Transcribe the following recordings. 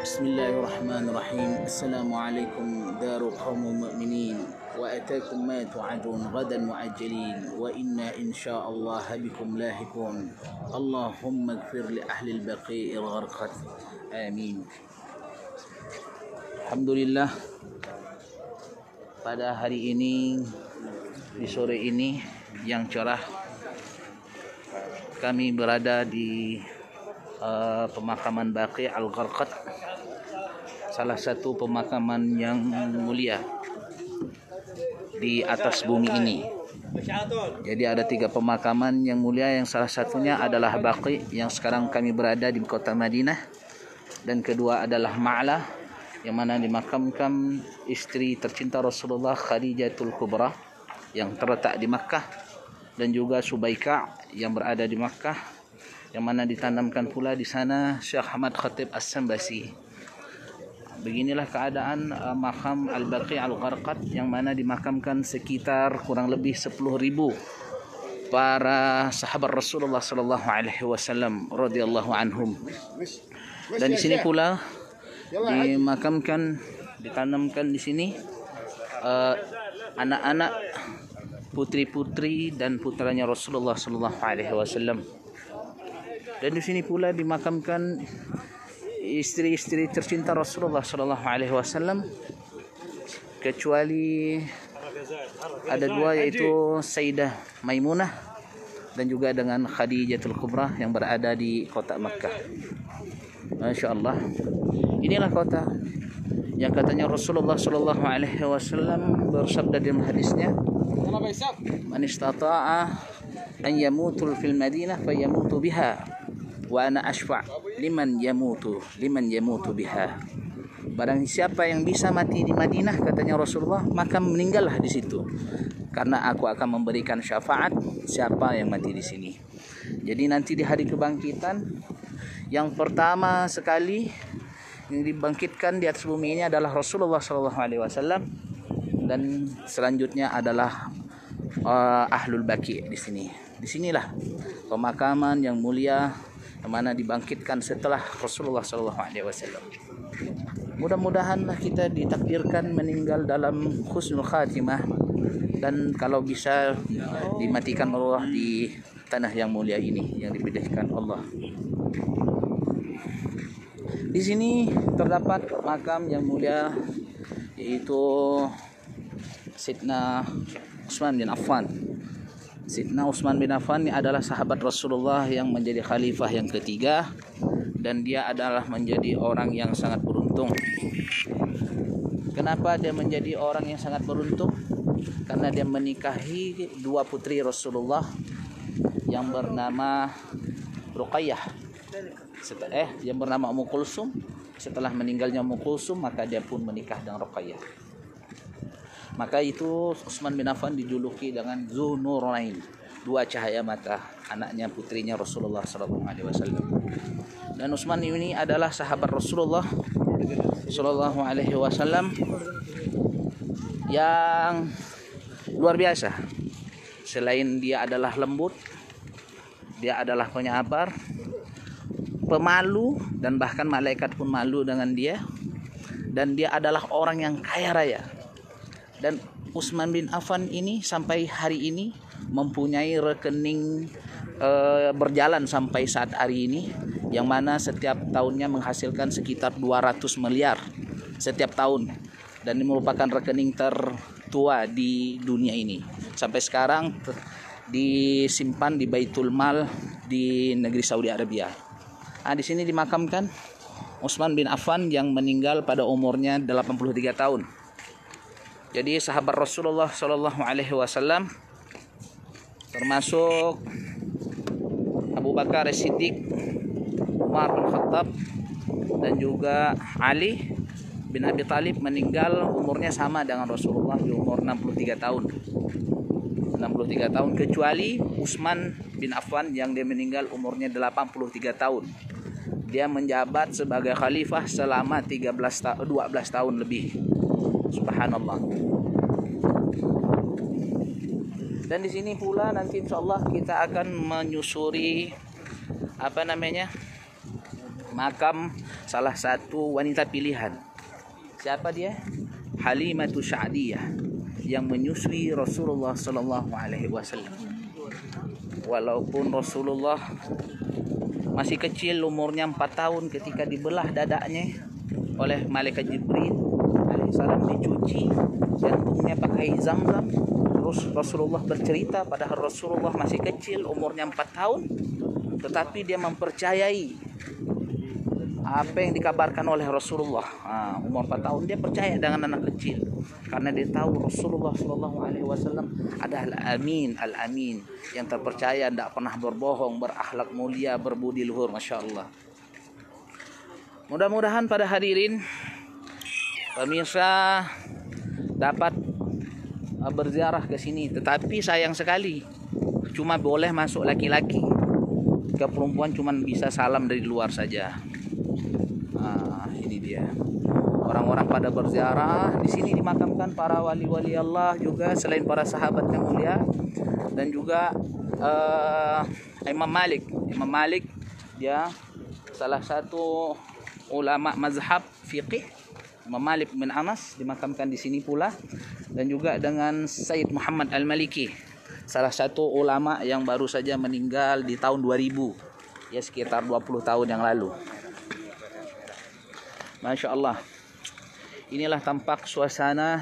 Bismillahirrahmanirrahim. Assalamualaikum daru qaumul mu'minin wa atakum ma tu'adun ghadan mu'ajjalin wa inna insyaallah bikum lahikun. Allahumma ighfir li ahli al-baqi'il gharqat. Amin. Alhamdulillah, pada hari ini, di sore ini yang cerah, kami berada di pemakaman Baqi' Al-Gharqad, salah satu pemakaman yang mulia di atas bumi ini. Jadi ada 3 pemakaman yang mulia, yang salah satunya adalah Baqi' yang sekarang kami berada di kota Madinah, dan kedua adalah Ma'la yang mana dimakamkan istri tercinta Rasulullah, Khadijatul Kubra, yang terletak di Makkah, dan juga Subaika yang berada di Makkah, yang mana ditanamkan pula di sana Syekh Ahmad Khatib As-Sambasi. Beginilah keadaan makam Al-Baqi' Al-Gharqad, yang mana dimakamkan sekitar kurang lebih 10.000 para sahabat Rasulullah sallallahu alaihi wasallam radhiyallahu anhum. Dan di sini pula ditanamkan di sini anak-anak, putri-putri dan putranya Rasulullah sallallahu alaihi wasallam. Dan di sini pula dimakamkan istri-istri tercinta Rasulullah sallallahu alaihi wasallam, kecuali ada 2, yaitu Sayyidah Maimunah dan juga dengan Khadijatul Kubra yang berada di kota Makkah. Masya Allah. Inilah kota yang katanya Rasulullah sallallahu alaihi wasallam bersabda dalam hadisnya, "Man istata'a an yamutu fil Madinah fayamutu biha wa ana ashfa' liman yamutu biha." Barang siapa yang bisa mati di Madinah, katanya Rasulullah, maka meninggallah di situ, karena aku akan memberikan syafaat siapa yang mati di sini. Jadi nanti di hari kebangkitan, yang pertama sekali yang dibangkitkan di atas bumi ini adalah Rasulullah sallallahu alaihi wasallam, dan selanjutnya adalah Ahlul Baqi' di sini. Disinilah pemakaman yang mulia yang mana dibangkitkan setelah Rasulullah sallallahu alaihi wasallam. Mudah-mudahanlah kita ditakdirkan meninggal dalam husnul khatimah, dan kalau bisa dimatikan Allah di tanah yang mulia ini yang dipilihkan Allah. Di sini terdapat makam yang mulia, yaitu Sayyidina Utsman bin Affan. Sayyidina Utsman bin Affan ini adalah sahabat Rasulullah yang menjadi khalifah yang ketiga, dan dia adalah menjadi orang yang sangat beruntung. Kenapa dia menjadi orang yang sangat beruntung? Karena dia menikahi 2 putri Rasulullah yang bernama Ruqayyah, yang bernama Ummu Kulsum. Setelah meninggalnya Ummu Kulsum, maka dia pun menikah dengan Ruqayyah. Maka itu Utsman bin Affan dijuluki dengan Dzunurain, 2 cahaya mata, anaknya putrinya Rasulullah sallallahu alaihi wasallam. Dan Utsman ini adalah sahabat Rasulullah sallallahu alaihi wasallam yang luar biasa. Selain dia adalah lembut, dia adalah penyabar, pemalu, dan bahkan malaikat pun malu dengan dia. Dan dia adalah orang yang kaya raya. Dan Utsman bin Affan ini sampai hari ini mempunyai rekening berjalan sampai saat hari ini, yang mana setiap tahunnya menghasilkan sekitar 200 miliar setiap tahun, dan ini merupakan rekening tertua di dunia ini. Sampai sekarang disimpan di Baitul Mal di negeri Saudi Arabia. Di sini dimakamkan Utsman bin Affan yang meninggal pada umurnya 83 tahun. Jadi sahabat Rasulullah sallallahu alaihi wasallam termasuk Abu Bakar As-Siddiq, Umar bin Khattab, dan juga Ali bin Abi Thalib meninggal umurnya sama dengan Rasulullah di umur 63 tahun. 63 tahun, kecuali Utsman bin Affan yang dia meninggal umurnya 83 tahun. Dia menjabat sebagai khalifah selama 12 tahun lebih. Subhanallah. Dan di sini pula nanti insyaallah kita akan menyusuri makam salah satu wanita pilihan. Siapa dia? Halimatu Sa'diyah, yang menyusui Rasulullah sallallahu alaihi wasallam. Walaupun Rasulullah masih kecil, umurnya 4 tahun, ketika dibelah dadanya oleh malaikat Jibril alaihissalam, dicuci jantungnya pakai zam-zam. Terus Rasulullah bercerita, padahal Rasulullah masih kecil, umurnya 4 tahun, tetapi dia mempercayai apa yang dikabarkan oleh Rasulullah. Umur 4 tahun dia percaya dengan anak kecil, karena dia tahu Rasulullah Shallallahu Alaihi Wasallam adalah al-amin, yang terpercaya, tidak pernah berbohong, berakhlak mulia, berbudi luhur, masya Allah. Mudah-mudahan pada hadirin pemirsa dapat berziarah ke sini, tetapi sayang sekali cuma boleh masuk laki-laki, ke perempuan cuma bisa salam dari luar saja. Ini dia. Orang-orang pada berziarah. Di sini dimakamkan para wali-wali Allah juga, selain para sahabat yang mulia, dan juga Imam Malik. Imam Malik dia salah satu ulama mazhab fiqih. Imam Malik bin Anas dimakamkan di sini pula, dan juga dengan Sayyid Muhammad Al-Maliki, salah satu ulama yang baru saja meninggal di tahun 2000, ya sekitar 20 tahun yang lalu. Masya Allah. Inilah tampak suasana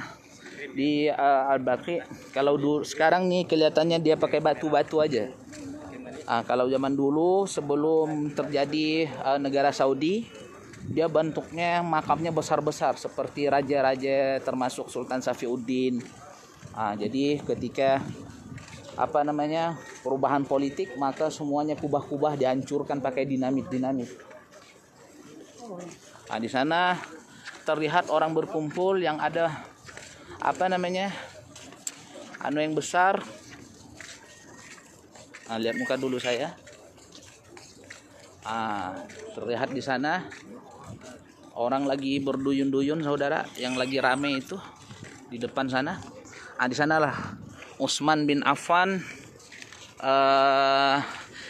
di Al-Baqi. Kalau sekarang nih kelihatannya dia pakai batu-batu aja. Kalau zaman dulu sebelum terjadi negara Saudi, dia bentuknya makamnya besar-besar seperti raja-raja, termasuk Sultan Safiuddin. Jadi ketika perubahan politik, maka semuanya kubah-kubah dihancurkan pakai dinamit. Di sana terlihat orang berkumpul yang ada yang besar. Lihat muka dulu saya. Terlihat di sana orang lagi berduyun-duyun, saudara, yang lagi rame itu di depan sana. Di sanalah Utsman bin Affan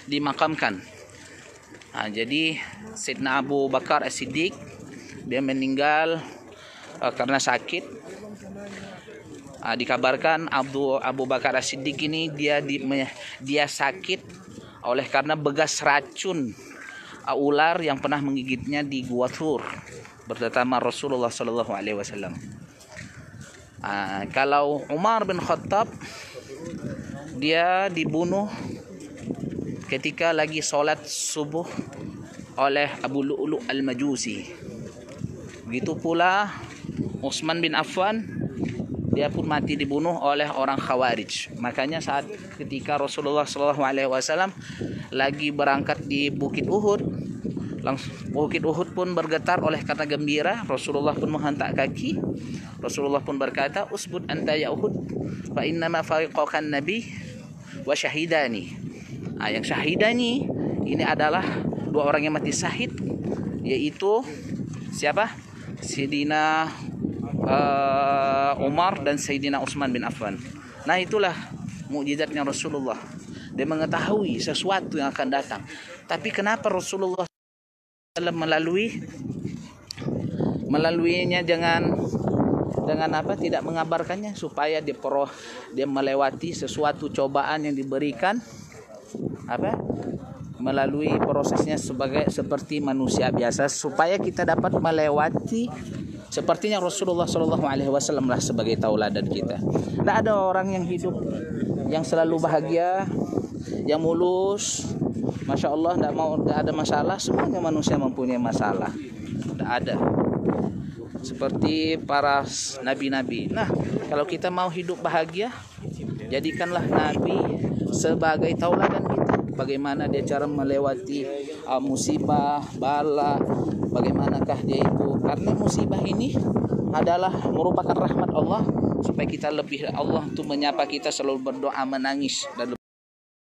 dimakamkan. Jadi Sayyidina Abu Bakar As-Siddiq dia meninggal karena sakit. Dikabarkan Abu Bakar As-Siddiq ini dia sakit karena bekas racun ular yang pernah menggigitnya di Gua Thur bersama Rasulullah Sallallahu Alaihi Wasallam. Kalau Umar bin Khattab, dia dibunuh ketika lagi sholat subuh oleh Abu Lu'lu' al-Majusi. Begitu pula Utsman bin Affan, dia pun mati dibunuh oleh orang Khawarij. Makanya ketika Rasulullah SAW lagi berangkat di Bukit Uhud, Bukit Uhud pun bergetar oleh karena gembira. Rasulullah pun menghentak kaki. Rasulullah pun berkata, "Usbud anta ya Uhud, fa innama fariqakan nabi wa syahidani." Yang syahidani ini adalah 2 orang yang mati syahid, yaitu siapa? Sayyidina Umar dan Sayyidina Utsman bin Affan. Nah, itulah mukjizatnya Rasulullah. Dia mengetahui sesuatu yang akan datang. Tapi kenapa Rasulullah melaluinya dengan tidak mengabarkannya, supaya dia melewati sesuatu cobaan yang diberikan melalui prosesnya seperti manusia biasa, supaya kita dapat melewati sepertinya Rasulullah Shallallahu Alaihi Wasallam lah sebagai tauladan kita. Tidak ada orang yang hidup yang selalu bahagia, yang mulus, masya Allah, tidak ada masalah. Semuanya manusia mempunyai masalah. Tidak ada. Seperti para nabi-nabi. Nah, kalau kita mau hidup bahagia, jadikanlah Nabi sebagai tauladan kita. Bagaimana dia cara melewati musibah, bala, bagaimanakah dia itu. Karena musibah ini adalah merupakan rahmat Allah, supaya kita Allah tuh menyapa kita selalu berdoa, menangis dan